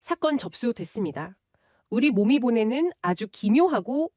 사건 접수됐습니다. 우리 몸이 보내는 아주 기묘하고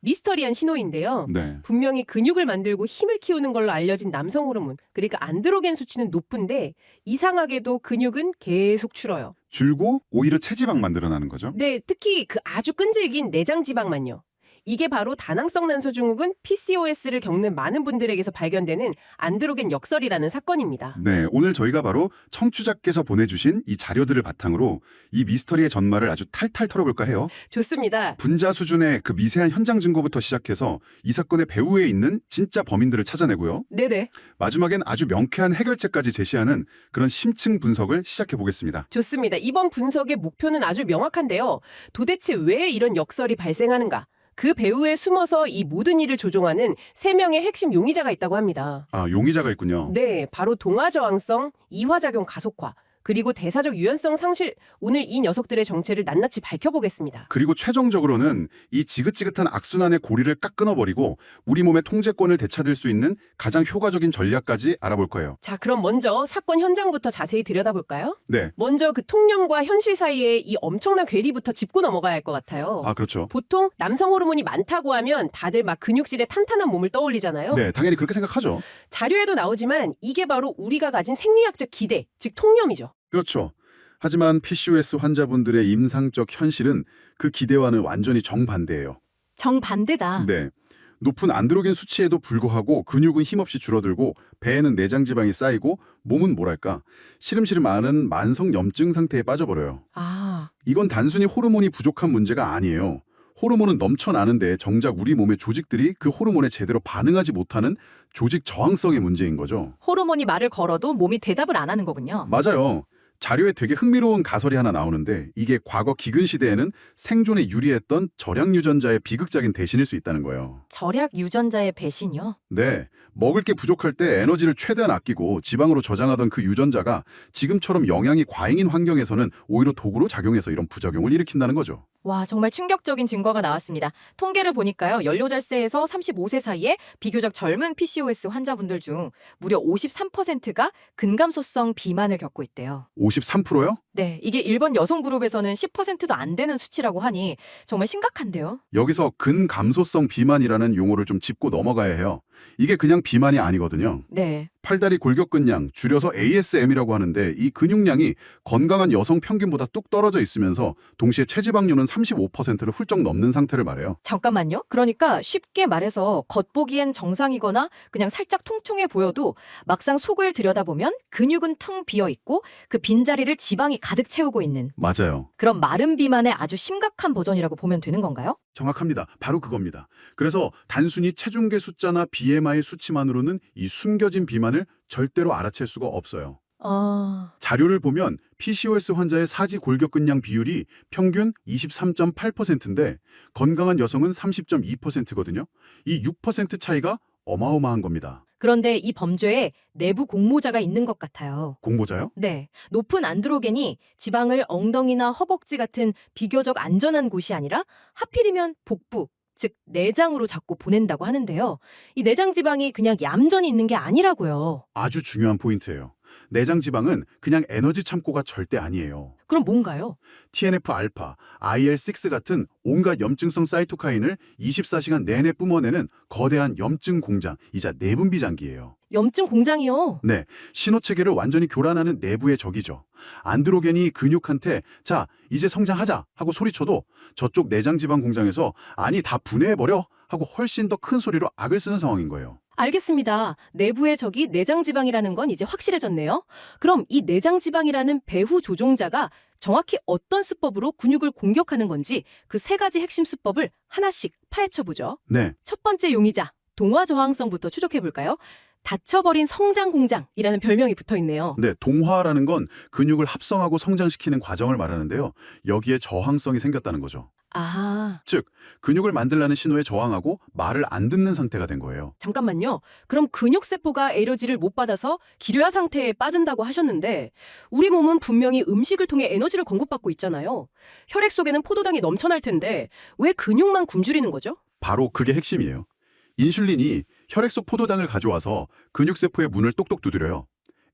미스터리한 신호인데요. 네. 분명히 근육을 만들고 힘을 키우는 걸로 알려진 남성 호르몬, 그러니까 안드로겐 수치는 높은데 이상하게도 근육은 계속 줄어요. 줄고 오히려 체지방 만들어나는 거죠. 네, 특히 그 아주 끈질긴 내장 지방만요. 이게 바로 다낭성 난소 증후군 PCOS를 겪는 많은 분들에게서 발견되는 안드로겐 역설이라는 사건입니다. 네, 오늘 저희가 바로 청취자께서 보내주신 이 자료들을 바탕으로 이 미스터리의 전말을 아주 탈탈 털어볼까 해요. 좋습니다. 분자 수준의 그 미세한 현장 증거부터 시작해서 이 사건의 배후에 있는 진짜 범인들을 찾아내고요. 네네. 마지막엔 아주 명쾌한 해결책까지 제시하는 그런 심층 분석을 시작해 보겠습니다. 좋습니다. 이번 분석의 목표는 아주 명확한데요. 도대체 왜 이런 역설이 발생하는가? 그 배후에 숨어서 이 모든 일을 조종하는 3명의 핵심 용의자가 있다고 합니다. 아, 용의자가 있군요. 네, 바로 동화저항성, 이화작용 가속화, 그리고 대사적 유연성 상실, 오늘 이 녀석들의 정체를 낱낱이 밝혀보겠습니다. 그리고 최종적으로는 이 지긋지긋한 악순환의 고리를 깍 끊어버리고 우리 몸의 통제권을 되찾을 수 있는 가장 효과적인 전략까지 알아볼 거예요. 자, 그럼 먼저 사건 현장부터 자세히 들여다볼까요? 네. 먼저 그 통념과 현실 사이에 이 엄청난 괴리부터 짚고 넘어가야 할 것 같아요. 아, 그렇죠. 보통 남성 호르몬이 많다고 하면 다들 막 근육질의 탄탄한 몸을 떠올리잖아요. 네, 당연히 그렇게 생각하죠. 자료에도 나오지만 이게 바로 우리가 가진 생리학적 기대, 즉 통념이죠. 그렇죠. 하지만 PCOS 환자분들의 임상적 현실은 그 기대와는 완전히 정반대예요. 정반대다. 네. 높은 안드로겐 수치에도 불구하고 근육은 힘없이 줄어들고 배에는 내장 지방이 쌓이고 몸은 뭐랄까 시름시름 앓은 만성 염증 상태에 빠져버려요. 아, 이건 단순히 호르몬이 부족한 문제가 아니에요. 호르몬은 넘쳐나는데 정작 우리 몸의 조직들이 그 호르몬에 제대로 반응하지 못하는 조직 저항성의 문제인 거죠. 호르몬이 말을 걸어도 몸이 대답을 안 하는 거군요. 맞아요. 자료에 되게 흥미로운 가설이 하나 나오는데 이게 과거 기근 시대에는 생존에 유리했던 절약 유전자의 비극적인 대신일 수 있다는 거예요. 절약 유전자의 배신이요? 네, 먹을 게 부족할 때 에너지를 최대한 아끼고 지방으로 저장하던 그 유전자가 지금처럼 영양이 과잉인 환경에서는 오히려 도구로 작용해서 이런 부작용을 일으킨다는 거죠. 와, 정말 충격적인 증거가 나왔습니다. 통계를 보니까요, 연료잘세에서 35세 사이에 비교적 젊은 PCOS 환자분들 중 무려 53%가 근감소성 비만을 겪고 있대요. 53%요? 네, 이게 일본 여성 그룹에서는 10%도 안 되는 수치라고 하니 정말 심각한데요. 여기서 근감소성 비만이라는 용어를 좀 짚고 넘어가야 해요. 이게 그냥 비만이 아니거든요. 네, 팔다리 골격근량, 줄여서 ASM이라고 하는데 이 근육량이 건강한 여성 평균보다 뚝 떨어져 있으면서 동시에 체지방률은 35%를 훌쩍 넘는 상태를 말해요. 잠깐만요. 그러니까 쉽게 말해서 겉보기엔 정상이거나 그냥 살짝 통통해 보여도 막상 속을 들여다보면 근육은 퉁 비어 있고 그 빈자리를 지방이 가득 채우고 있는 맞아요. 그런 마른 비만의 아주 심각한 버전이라고 보면 되는 건가요? 정확합니다. 바로 그겁니다. 그래서 단순히 체중계 숫자나 BMI 수치만으로는 이 숨겨진 비만을 절대로 알아챌 수가 없어요. 자료를 보면 PCOS 환자의 사지 골격근량 비율이 평균 23.8%인데 건강한 여성은 30.2%거든요. 이 6% 차이가 어마어마한 겁니다. 그런데 이 범죄에 내부 공모자가 있는 것 같아요. 공모자요? 네, 높은 안드로겐이 지방을 엉덩이나 허벅지 같은 비교적 안전한 곳이 아니라 하필이면 복부, 즉 내장으로 자꾸 보낸다고 하는데요. 이 내장 지방이 그냥 얌전히 있는 게 아니라고요. 아주 중요한 포인트예요. 내장 지방은 그냥 에너지 창고가 절대 아니에요. 그럼 뭔가요? TNF-알파, IL-6 같은 온갖 염증성 사이토카인을 24시간 내내 뿜어내는 거대한 염증 공장이자 내분비 장기예요. 염증 공장이요. 네, 신호체계를 완전히 교란하는 내부의 적이죠. 안드로겐이 근육한테 자, 이제 성장하자 하고 소리쳐도 저쪽 내장지방 공장에서 아니 다 분해해버려 하고 훨씬 더 큰 소리로 악을 쓰는 상황인 거예요. 알겠습니다. 내부의 적이 내장지방이라는 건 이제 확실해졌네요. 그럼 이 내장지방이라는 배후 조종자가 정확히 어떤 수법으로 근육을 공격하는 건지 그 3가지 핵심 수법을 하나씩 파헤쳐보죠. 네, 첫 번째 용의자, 동화저항성부터 추적해볼까요? 닫혀버린 성장 공장이라는 별명이 붙어있네요. 네, 동화라는 건 근육을 합성하고 성장시키는 과정을 말하는데요. 여기에 저항성이 생겼다는 거죠. 아, 즉, 근육을 만들라는 신호에 저항하고 말을 안 듣는 상태가 된 거예요. 잠깐만요. 그럼 근육세포가 에너지를 못 받아서 기뢰화 상태에 빠진다고 하셨는데 우리 몸은 분명히 음식을 통해 에너지를 공급받고 있잖아요. 혈액 속에는 포도당이 넘쳐날 텐데 왜 근육만 굶주리는 거죠? 바로 그게 핵심이에요. 인슐린이 혈액 속 포도당을 가져와서 근육세포의 문을 똑똑 두드려요.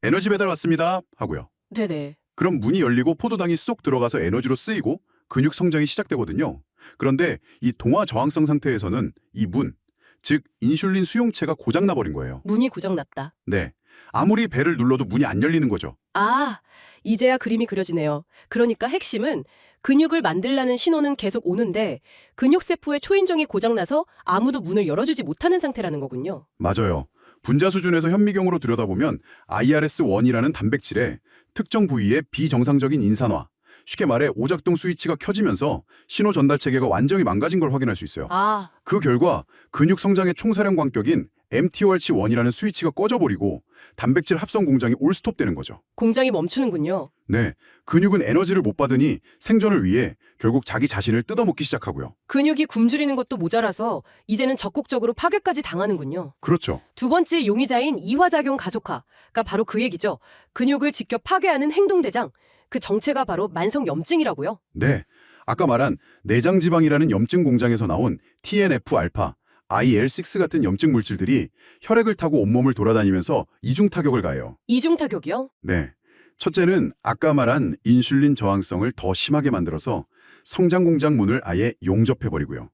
에너지 배달 왔습니다 하고요. 네네. 그럼 문이 열리고 포도당이 쏙 들어가서 에너지로 쓰이고 근육 성장이 시작되거든요. 그런데 이 동화 저항성 상태에서는 이 문, 즉 인슐린 수용체가 고장나 버린 거예요. 문이 고장났다. 네. 아무리 배를 눌러도 문이 안 열리는 거죠. 아, 이제야 그림이 그려지네요. 그러니까 핵심은 근육을 만들라는 신호는 계속 오는데 근육세포의 초인종이 고장나서 아무도 문을 열어주지 못하는 상태라는 거군요. 맞아요. 분자 수준에서 현미경으로 들여다보면 IRS1이라는 단백질의 특정 부위의 비정상적인 인산화, 쉽게 말해 오작동 스위치가 켜지면서 신호 전달 체계가 완전히 망가진 걸 확인할 수 있어요. 아, 그 결과 근육 성장의 총사령 광격인 mTORC1이라는 스위치가 꺼져버리고 단백질 합성 공장이 올스톱되는 거죠. 공장이 멈추는군요. 네, 근육은 에너지를 못 받으니 생존을 위해 결국 자기 자신을 뜯어먹기 시작하고요. 근육이 굶주리는 것도 모자라서 이제는 적극적으로 파괴까지 당하는군요. 그렇죠. 두 번째 용의자인 이화작용 가속화가 바로 그 얘기죠. 근육을 직접 파괴하는 행동대장. 그 정체가 바로 만성염증이라고요. 네, 아까 말한 내장지방이라는 염증 공장에서 나온 TNF-알파, IL-6 같은 염증 물질들이 혈액을 타고 온몸을 돌아다니면서 이중 타격을 가해요. 이중타격이요? 네, 첫째는 아까 말한 인슐린 저항성을 더 심하게 만들어서 성장 공장 문을 아예 용접해버리고요.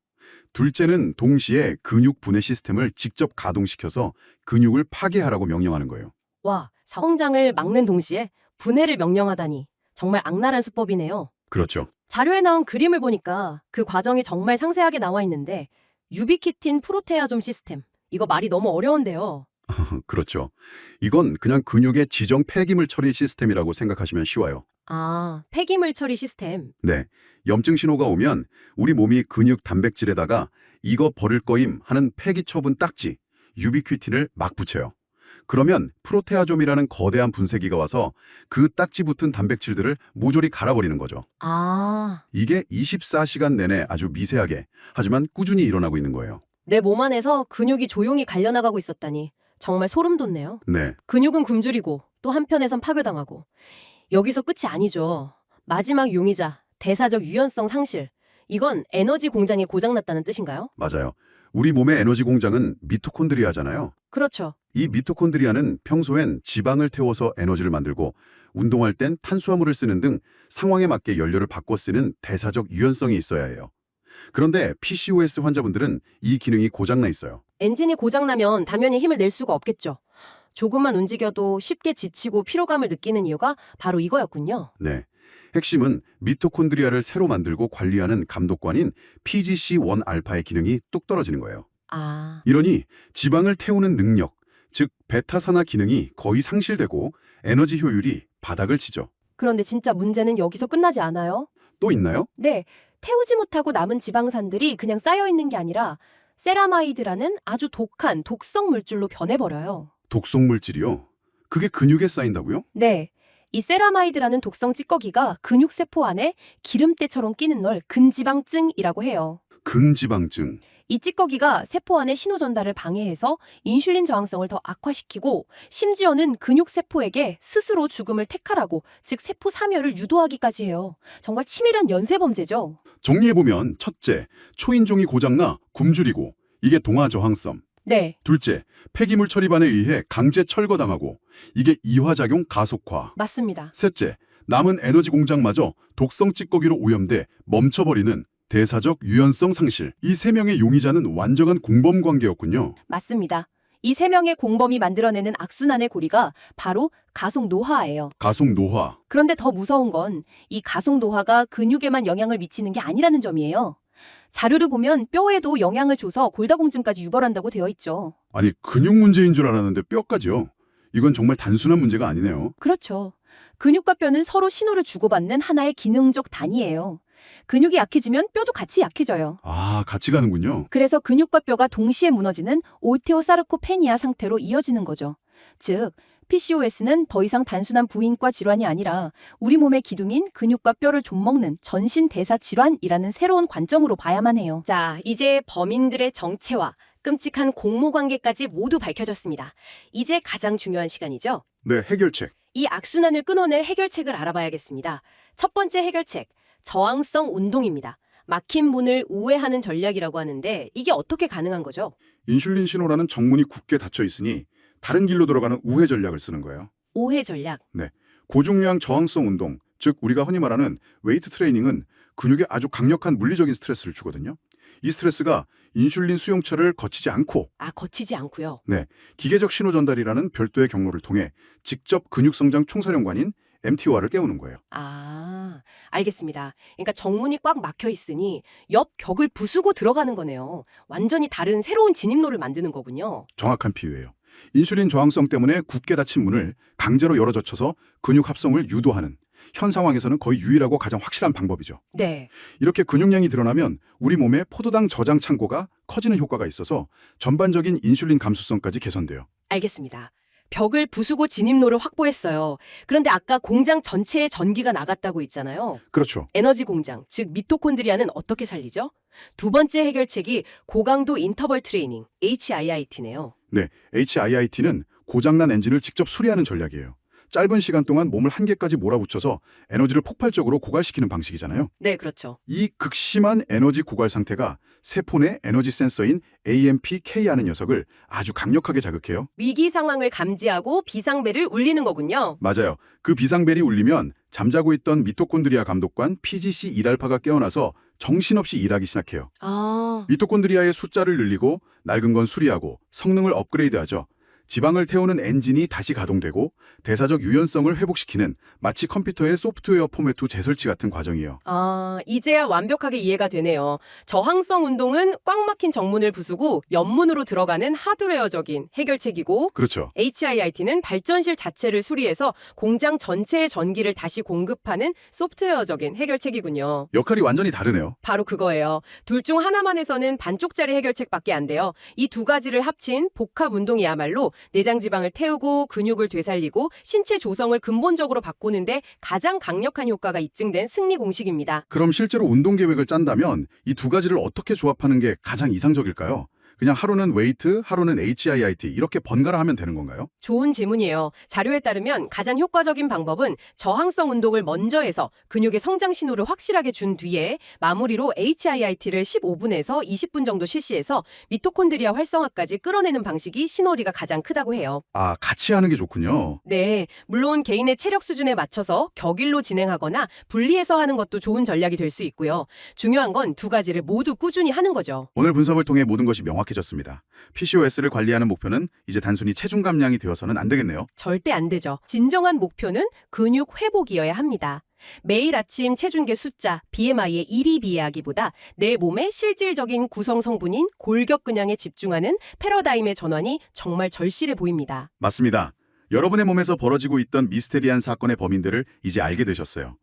둘째는 동시에 근육 분해 시스템을 직접 가동시켜서 근육을 파괴하라고 명령하는 거예요. 와, 성장을 막는 동시에 분해를 명령하다니 정말 악랄한 수법이네요. 그렇죠. 자료에 나온 그림을 보니까 그 과정이 정말 상세하게 나와 있는데 유비키틴 프로테아좀 시스템. 이거 말이 너무 어려운데요. 그렇죠. 이건 그냥 근육의 지정 폐기물 처리 시스템이라고 생각하시면 쉬워요. 아, 폐기물 처리 시스템. 네, 염증 신호가 오면 우리 몸이 근육 단백질에다가 이거 버릴 거임 하는 폐기 처분 딱지, 유비퀴틴을 막 붙여요. 그러면 프로테아좀이라는 거대한 분쇄기가 와서 그 딱지 붙은 단백질들을 모조리 갈아버리는 거죠. 아, 이게 24시간 내내 아주 미세하게, 하지만 꾸준히 일어나고 있는 거예요. 내 몸 안에서 근육이 조용히 갈려나가고 있었다니 정말 소름 돋네요. 네, 근육은 굶주리고 또 한편에선 파괴당하고. 여기서 끝이 아니죠. 마지막 용의자, 대사적 유연성 상실. 이건 에너지 공장이 고장났다는 뜻인가요? 맞아요. 우리 몸의 에너지 공장은 미토콘드리아잖아요. 그렇죠. 이 미토콘드리아는 평소엔 지방을 태워서 에너지를 만들고 운동할 땐 탄수화물을 쓰는 등 상황에 맞게 연료를 바꿔 쓰는 대사적 유연성이 있어야 해요. 그런데 PCOS 환자분들은 이 기능이 고장나 있어요. 엔진이 고장나면 당연히 힘을 낼 수가 없겠죠. 조금만 움직여도 쉽게 지치고 피로감을 느끼는 이유가 바로 이거였군요. 네. 핵심은 미토콘드리아를 새로 만들고 관리하는 감독관인 PGC1알파의 기능이 뚝 떨어지는 거예요. 아, 이러니 지방을 태우는 능력, 즉 베타산화 기능이 거의 상실되고 에너지 효율이 바닥을 치죠. 그런데 진짜 문제는 여기서 끝나지 않아요? 또 있나요? 네, 태우지 못하고 남은 지방산들이 그냥 쌓여있는 게 아니라 세라마이드라는 아주 독한 독성 물질로 변해버려요. 독성 물질이요? 그게 근육에 쌓인다고요? 네, 이 세라마이드라는 독성 찌꺼기가 근육세포 안에 기름때처럼 끼는 널 근지방증이라고 해요. 근지방증. 이 찌꺼기가 세포 안의 신호 전달을 방해해서 인슐린 저항성을 더 악화시키고 심지어는 근육세포에게 스스로 죽음을 택하라고, 즉 세포 사멸을 유도하기까지 해요. 정말 치밀한 연쇄범죄죠. 정리해보면 첫째, 초인종이 고장나 굶주리고 이게 동화 저항성. 네, 둘째, 폐기물 처리반에 의해 강제 철거당하고 이게 이화작용 가속화. 맞습니다. 셋째, 남은 에너지 공장마저 독성 찌꺼기로 오염돼 멈춰버리는 대사적 유연성 상실. 이 세 명의 용의자는 완전한 공범 관계였군요. 맞습니다. 이 세 명의 공범이 만들어내는 악순환의 고리가 바로 가속 노화예요. 가속 노화. 그런데 더 무서운 건 이 가속 노화가 근육에만 영향을 미치는 게 아니라는 점이에요. 자료를 보면 뼈에도 영향을 줘서 골다공증까지 유발한다고 되어 있죠. 아니, 근육 문제인 줄 알았는데 뼈까지요? 이건 정말 단순한 문제가 아니네요. 그렇죠. 근육과 뼈는 서로 신호를 주고받는 하나의 기능적 단위예요. 근육이 약해지면 뼈도 같이 약해져요. 아, 같이 가는군요. 그래서 근육과 뼈가 동시에 무너지는 오테오사르코페니아 상태로 이어지는 거죠. 즉, PCOS는 더 이상 단순한 부인과 질환이 아니라 우리 몸의 기둥인 근육과 뼈를 좀먹는 전신 대사 질환이라는 새로운 관점으로 봐야만 해요. 자, 이제 범인들의 정체와 끔찍한 공모 관계까지 모두 밝혀졌습니다. 이제 가장 중요한 시간이죠. 네, 해결책. 이 악순환을 끊어낼 해결책을 알아봐야겠습니다. 첫 번째 해결책, 저항성 운동입니다. 막힌 문을 우회하는 전략이라고 하는데 이게 어떻게 가능한 거죠? 인슐린 신호라는 정문이 굳게 닫혀 있으니 다른 길로 들어가는 우회 전략을 쓰는 거예요. 오해 전략. 고중량 저항성 운동, 즉 우리가 흔히 말하는 웨이트 트레이닝은 근육에 아주 강력한 물리적인 스트레스를 주거든요. 이 스트레스가 인슐린 수용체를 거치지 않고 거치지 않고요. 기계적 신호 전달이라는 별도의 경로를 통해 직접 근육 성장 총사령관인 MTOR을 깨우는 거예요. 알겠습니다. 그러니까 정문이 꽉 막혀 있으니 옆 벽을 부수고 들어가는 거네요. 완전히 다른 새로운 진입로를 만드는 거군요. 정확한 비유예요. 인슐린 저항성 때문에 굳게 닫힌 문을 강제로 열어젖혀서 근육 합성을 유도하는 현 상황에서는 거의 유일하고 가장 확실한 방법이죠. 네. 이렇게 근육량이 드러나면 우리 몸의 포도당 저장 창고가 커지는 효과가 있어서 전반적인 인슐린 감수성까지 개선돼요. 알겠습니다. 벽을 부수고 진입로를 확보했어요. 그런데 아까 공장 전체에 전기가 나갔다고 했잖아요. 그렇죠. 에너지 공장, 즉 미토콘드리아는 어떻게 살리죠? 두 번째 해결책이 고강도 인터벌 트레이닝, HIIT네요. 네, HIIT는 고장난 엔진을 직접 수리하는 전략이에요. 짧은 시간 동안 몸을 한계까지 몰아붙여서 에너지를 폭발적으로 고갈시키는 방식이잖아요. 네, 그렇죠. 이 극심한 에너지 고갈 상태가 세포 내 에너지 센서인 AMPK라는 녀석을 아주 강력하게 자극해요. 위기 상황을 감지하고 비상벨을 울리는 거군요. 맞아요. 그 비상벨이 울리면 잠자고 있던 미토콘드리아 감독관 PGC1알파가 깨어나서 정신없이 일하기 시작해요. 미토콘드리아의 숫자를 늘리고 낡은 건 수리하고 성능을 업그레이드하죠. 지방을 태우는 엔진이 다시 가동되고 대사적 유연성을 회복시키는 마치 컴퓨터의 소프트웨어 포맷 후 재설치 같은 과정이에요. 이제야 완벽하게 이해가 되네요. 저항성 운동은 꽉 막힌 정문을 부수고 옆문으로 들어가는 하드웨어적인 해결책이고 그렇죠. HIIT는 발전실 자체를 수리해서 공장 전체의 전기를 다시 공급하는 소프트웨어적인 해결책이군요. 역할이 완전히 다르네요. 바로 그거예요. 둘 중 하나만 해서는 반쪽짜리 해결책밖에 안 돼요. 이 두 가지를 합친 복합 운동이야말로 내장 지방을 태우고 근육을 되살리고 신체 조성을 근본적으로 바꾸는데 가장 강력한 효과가 입증된 승리 공식입니다. 그럼 실제로 운동 계획을 짠다면 이 두 가지를 어떻게 조합하는 게 가장 이상적일까요? 그냥 하루는 웨이트, 하루는 HIIT 이렇게 번갈아 하면 되는 건가요? 좋은 질문이에요. 자료에 따르면 가장 효과적인 방법은 저항성 운동을 먼저 해서 근육의 성장 신호를 확실하게 준 뒤에 마무리로 HIIT를 15분에서 20분 정도 실시해서 미토콘드리아 활성화까지 끌어내는 방식이 시너리가 가장 크다고 해요. 같이 하는 게 좋군요. 네, 물론 개인의 체력 수준에 맞춰서 격일로 진행하거나 분리해서 하는 것도 좋은 전략이 될 수 있고요. 중요한 건 두 가지를 모두 꾸준히 하는 거죠. 오늘 분석을 통해 모든 것이 명확해졌습니다. PCOS를 관리하는 목표는 이제 단순히 체중 감량이 되어서는 안 되겠네요. 절대 안 되죠. 진정한 목표는 근육 회복이어야 합니다. 매일 아침 체중계 숫자, BMI에 1이 비례하기보다 내 몸의 실질적인 구성 성분인 골격근량에 집중하는 패러다임의 전환이 정말 절실해 보입니다. 맞습니다. 여러분의 몸에서 벌어지고 있던 미스테리한 사건의 범인들을 이제 알게 되셨어요.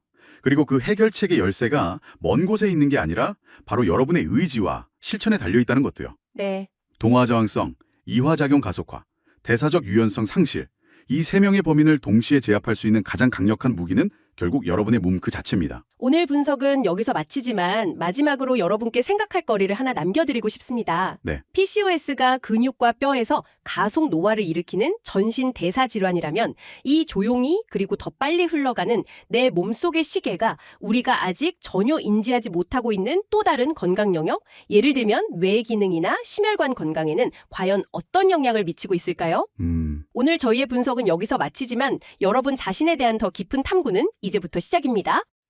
그리고 그 해결책의 열쇠가 먼 곳에 있는 게 아니라 바로 여러분의 의지와 실천에 달려있다는 것도요. 네. 동화저항성, 이화작용 가속화, 대사적 유연성 상실, 이 세 명의 범인을 동시에 제압할 수 있는 가장 강력한 무기는 결국 여러분의 몸 그 자체입니다. 오늘 분석은 여기서 마치지만 마지막으로 여러분께 생각할 거리를 하나 남겨드리고 싶습니다. 네. PCOS가 근육과 뼈에서 가속 노화를 일으키는 전신 대사 질환이라면 이 조용히 그리고 더 빨리 흘러가는 내 몸속의 시계가 우리가 아직 전혀 인지하지 못하고 있는 또 다른 건강 영역, 예를 들면 뇌 기능이나 심혈관 건강에는 과연 어떤 영향을 미치고 있을까요? 오늘 저희의 분석은 여기서 마치지만 여러분 자신에 대한 더 깊은 탐구는 이제부터 시작입니다.